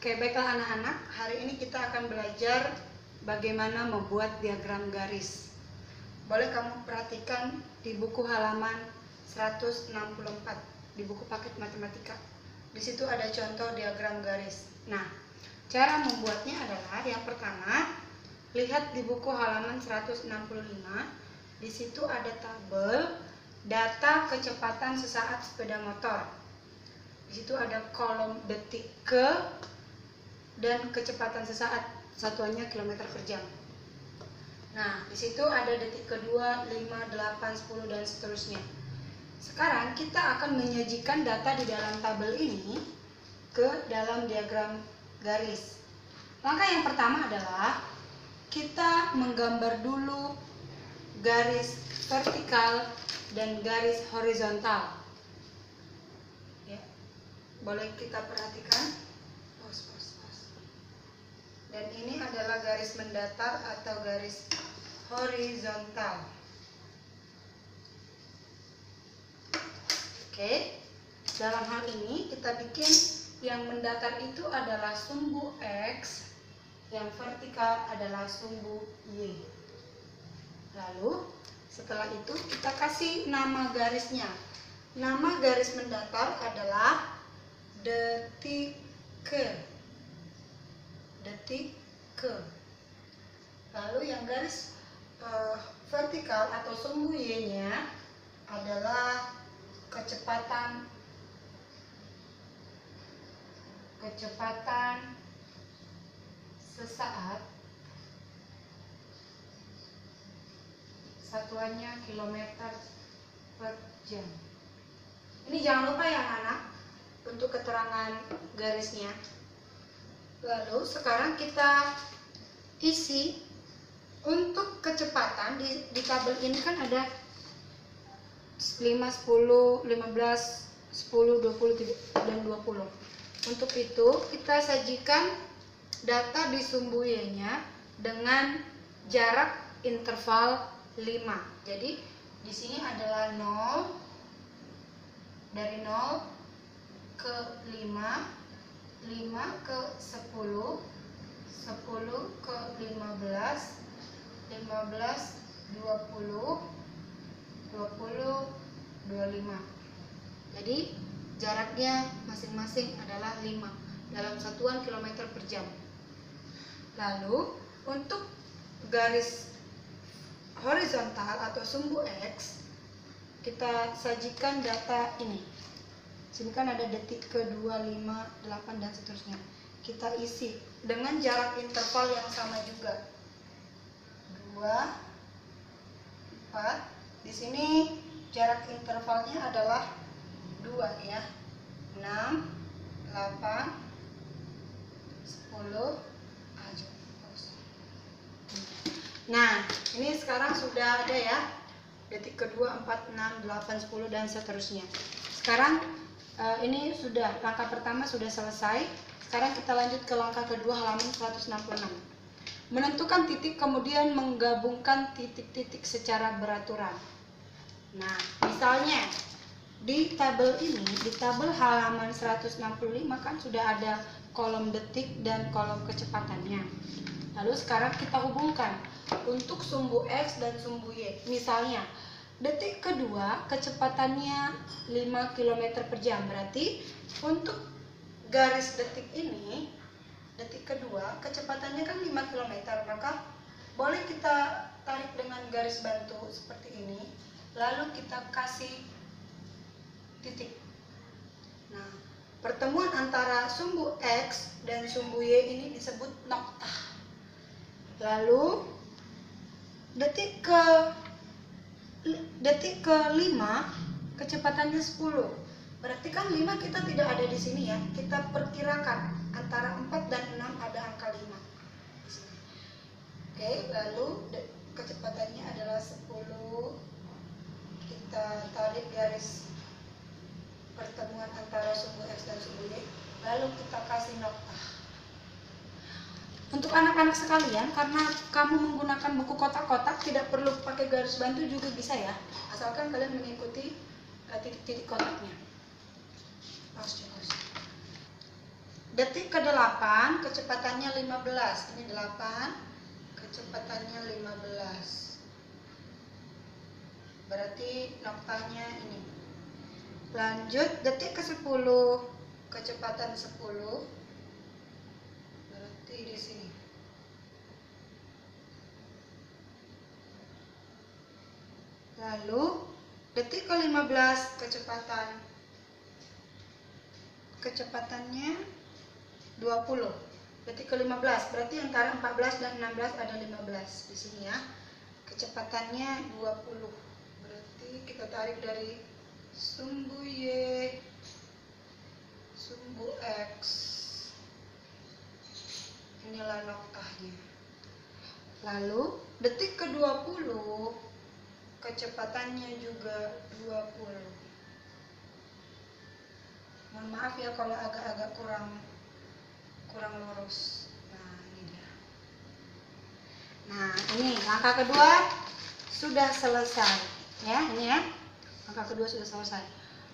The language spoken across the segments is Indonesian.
Oke, baiklah anak-anak, hari ini kita akan belajar bagaimana membuat diagram garis. Boleh kamu perhatikan di buku halaman 164, di buku paket matematika. Di situ ada contoh diagram garis. Nah, cara membuatnya adalah yang pertama, lihat di buku halaman 165, di situ ada tabel data kecepatan sesaat sepeda motor. Di situ ada kolom detik ke dan kecepatan sesaat, satuannya kilometer per jam. Nah, di situ ada detik kedua, 5, 8, 10 dan seterusnya. Sekarang kita akan menyajikan data di dalam tabel ini ke dalam diagram garis. Langkah yang pertama adalah kita menggambar dulu garis vertikal dan garis horizontal. Ya, boleh kita perhatikan. Dan ini adalah garis mendatar atau garis horizontal. Oke, dalam hal ini kita bikin yang mendatar itu adalah sumbu X, yang vertikal adalah sumbu Y. Lalu setelah itu kita kasih nama garisnya. Nama garis mendatar adalah detik ke. Lalu yang garis vertikal atau sumbu Y-nya adalah kecepatan sesaat, satuannya kilometer per jam. Ini jangan lupa ya anak, untuk keterangan garisnya. Lalu sekarang kita isi untuk kecepatan di tabel ini kan ada 5, 10, 15, 10, 20 dan 20. Untuk itu kita sajikan data di sumbu Y-nya dengan jarak interval 5. Jadi di sini adalah 0, dari 0 ke 5, 5 ke 10, 10 ke 15, 15, 20, 20, 25. Jadi jaraknya masing-masing adalah 5 dalam satuan kilometer per jam. Lalu untuk garis horizontal atau sumbu X, kita sajikan data ini. Sini kan ada detik ke 2, 5, 8 dan seterusnya. Kita isi dengan jarak interval yang sama juga. 2, 4. Di sini jarak intervalnya adalah 2 ya. 6, 8, 10. Nah, ini sekarang sudah ada ya. Detik kedua, 4, 6, 8, 10 dan seterusnya. Sekarang ini sudah, langkah pertama sudah selesai. Sekarang kita lanjut ke langkah kedua halaman 166. Menentukan titik kemudian menggabungkan titik-titik secara beraturan. Nah, misalnya di tabel ini, di tabel halaman 165 kan sudah ada kolom detik dan kolom kecepatannya. Lalu sekarang kita hubungkan untuk sumbu X dan sumbu Y. Misalnya detik kedua kecepatannya 5 km per jam. Berarti untuk garis detik ini, detik kedua kecepatannya kan 5 km. Maka boleh kita tarik dengan garis bantu seperti ini. Lalu kita kasih titik. Nah, pertemuan antara sumbu X dan sumbu Y ini disebut noktah. Lalu detik ke-5 kecepatannya 10. Berarti kan 5 kita tidak ada di sini ya. Kita perkirakan antara 4 dan 6 ada angka 5 di sini. Oke, lalu kecepatannya adalah 10. Kita tarik garis pertemuan antara sumbu X dan sumbu Y. Lalu kita kasih noktah. Untuk anak-anak sekalian, karena kamu menggunakan buku kotak-kotak, tidak perlu pakai garis bantu juga bisa ya, asalkan kalian mengikuti titik-titik kotaknya. detik ke-8 kecepatannya 15. Ini 8, kecepatannya 15. Berarti noktanya ini. Lanjut detik ke-10, kecepatan 10. Berarti di sini. Lalu detik ke-15 kecepatannya 20. Detik ke-15 berarti antara 14 dan 16 ada 15 di sini ya. Kecepatannya 20. Berarti kita tarik dari sumbu Y, sumbu X. Inilah noktanya. Lalu detik ke-20 kecepatannya juga 20. Mohon maaf ya kalau agak-agak kurang lurus. Nah, ini dia. Nah, ini langkah kedua sudah selesai. Ya, ini ya. Langkah kedua sudah selesai.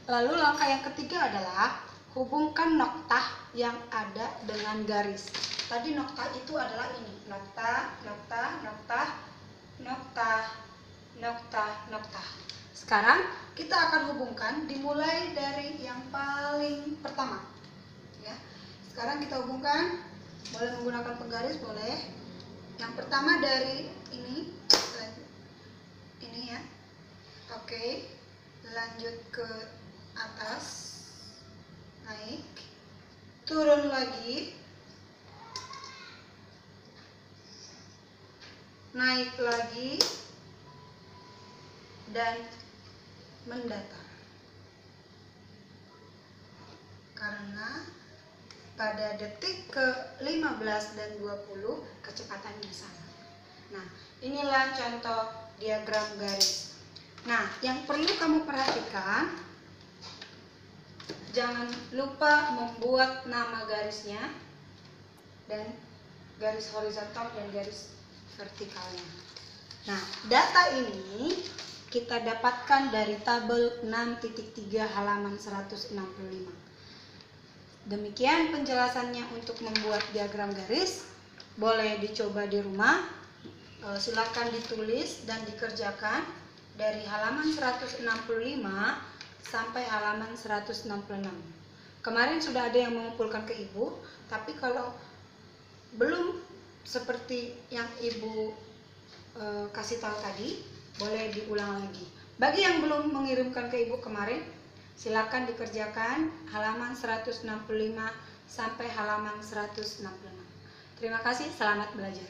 Lalu langkah yang ketiga adalah hubungkan noktah yang ada dengan garis. Tadi noktah itu adalah ini. Noktah, noktah, noktah, noktah, noktah, noktah. Sekarang kita akan hubungkan dimulai dari yang paling pertama. Ya. Sekarang kita hubungkan, boleh menggunakan penggaris, boleh. Yang pertama dari ini ya. Oke. Lanjut ke atas, naik, turun lagi, naik lagi, dan mendatar. Karena pada detik ke-15 dan 20 kecepatannya sama. Nah, inilah contoh diagram garis. Nah, yang perlu kamu perhatikan, jangan lupa membuat nama garisnya dan garis horizontal dan garis vertikalnya. Nah, data ini kita dapatkan dari tabel 6.3 halaman 165. Demikian penjelasannya untuk membuat diagram garis. Boleh dicoba di rumah. Silakan ditulis dan dikerjakan dari halaman 165 sampai halaman 166. Kemarin sudah ada yang mengumpulkan ke Ibu, tapi kalau belum seperti yang Ibu kasih tahu tadi, boleh diulang lagi. Bagi yang belum mengirimkan ke Ibu kemarin, silakan dikerjakan halaman 165 sampai halaman 166. Terima kasih, selamat belajar.